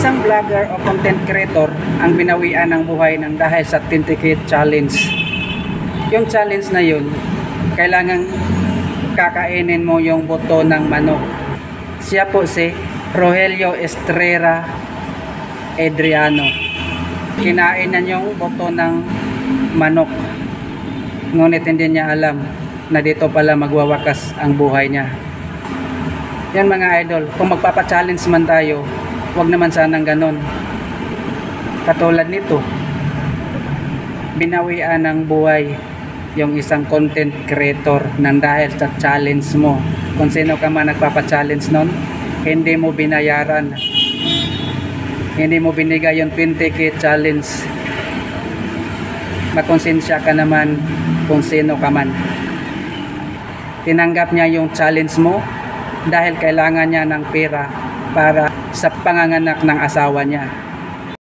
Isang vlogger o content creator ang binawian ng buhay ng dahil sa 20K challenge. Yung challenge na yun, kailangan kakainin mo yung buto ng manok. Siya po si Rogelio Estrella Adriano. Kinain na yung buto ng manok. Ngunit hindi niya alam na dito pala magwawakas ang buhay niya. Yan mga idol, kung magpapa-challenge man tayo, huwag naman sanang ganon. Katulad nito, binawian ng buhay yung isang content creator nang dahil sa challenge mo. Kung sino ka man nagpapa-challenge nun, hindi mo binayaran, hindi mo binigay yung 20K challenge. Makonsensya ka naman kung sino ka man. Tinanggap niya yung challenge mo dahil kailangan niya ng pera para sa panganganak ng asawa niya.